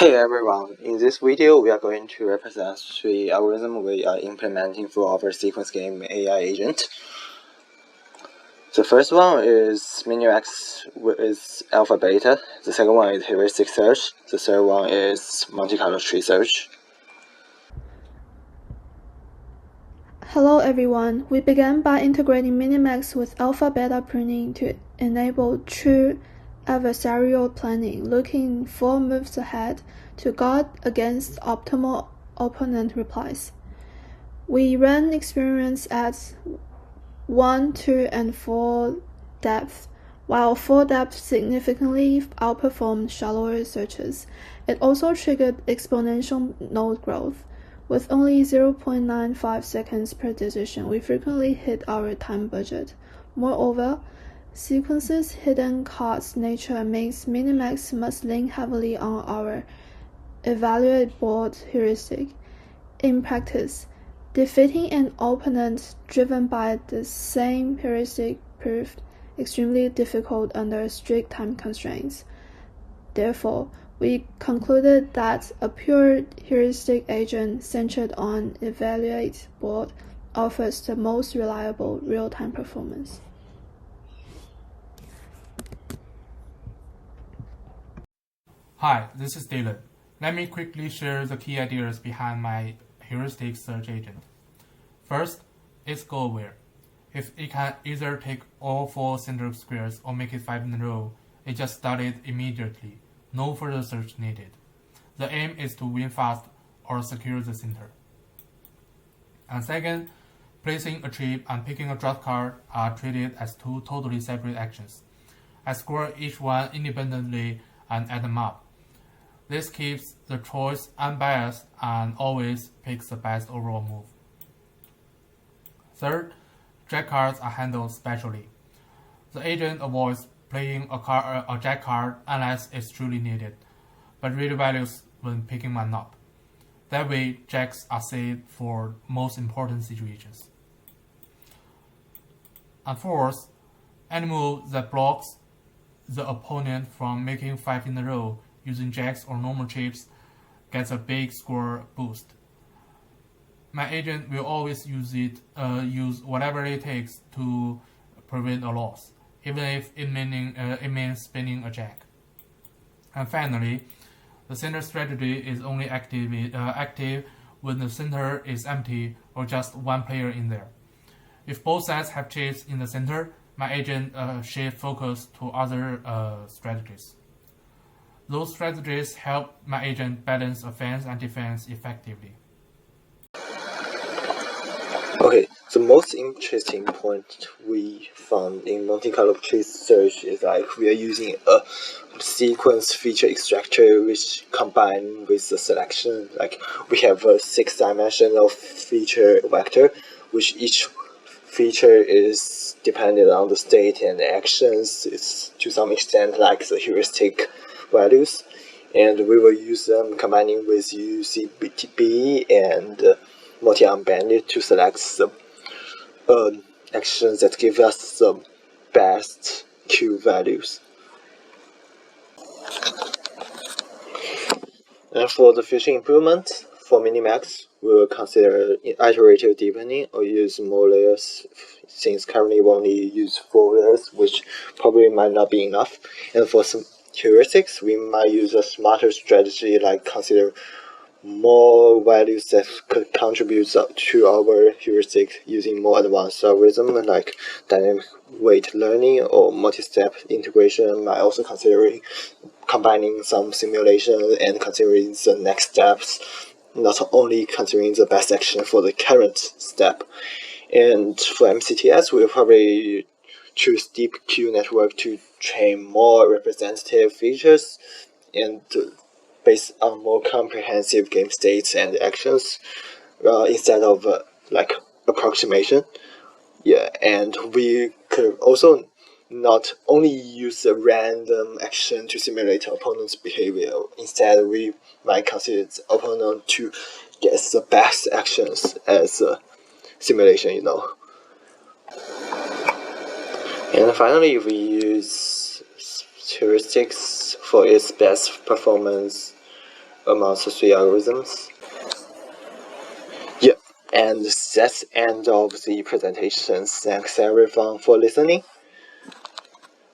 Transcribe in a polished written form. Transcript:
Hey everyone, in this video we are going to represent three algorithms we are implementing for our sequence game AI agent. The first one is Minimax with alpha beta, the second one is heuristic search, the third one is Monte Carlo tree search. Hello everyone, we began by integrating Minimax with alpha-beta pruning to enable true adversarial planning, looking 4 moves ahead to guard against optimal opponent replies. We ran experiments at 1, 2, and 4 depth. While 4 depth significantly outperformed shallower searches, it also triggered exponential node growth. With only 0.95 seconds per decision, we frequently hit our time budget. Moreover, sequence's hidden cost nature makes Minimax must lean heavily on our evaluate board heuristic. In practice, defeating an opponent driven by the same heuristic proved extremely difficult under strict time constraints. Therefore, we concluded that a pure heuristic agent centered on evaluate board offers the most reliable real-time performance. Hi, this is Dylan. Let me quickly share the key ideas behind my heuristic search agent. First, it's goal-aware. If it can either take all 4 center squares or make it 5 in a row, it just started immediately. No further search needed. The aim is to win fast or secure the center. And second, placing a chip and picking a draft card are treated as 2 totally separate actions. I score each one independently and add them up. This keeps the choice unbiased and always picks the best overall move. Third, jack cards are handled specially. The agent avoids playing a jack card unless it's truly needed, but real values when picking one up. That way, jacks are saved for most important situations. And fourth, any move that blocks the opponent from making 5 in a row using jacks or normal chips gets a big score boost. My agent will always use whatever it takes to prevent a loss, even if it means spinning a jack. And finally, the center strategy is only active when the center is empty or just one player in there. If both sides have chips in the center, my agent shift focus to other strategies. Those strategies help my agent balance offense and defense effectively. Okay, the most interesting point we found in Monte Carlo tree search is we are using a sequence feature extractor which combined with the selection. We have a 6-dimensional feature vector, which each feature is dependent on the state and the actions. It's to some extent like the heuristic values, and we will use them combining with UCBTB and multi-unbounded to select the actions that give us the best Q values. And for the future improvement, for Minimax, we will consider iterative deepening or use more layers, since currently we only use 4 layers, which probably might not be enough. And for some heuristics, we might use a smarter strategy, like consider more values that could contribute to our heuristic using more advanced algorithm like dynamic weight learning or multi-step integration. Might also consider combining some simulation and considering the next steps, not only considering the best action for the current step. And for MCTS, we'll probably choose deep Q network to train more representative features and based on more comprehensive game states and actions instead of approximation. Yeah, and we could also not only use a random action to simulate opponent's behavior. Instead, we might consider the opponent to get the best actions as a simulation, And finally, we use heuristics for its best performance amongst the 3 algorithms. Yeah, and that's the end of the presentation. Thanks everyone for listening.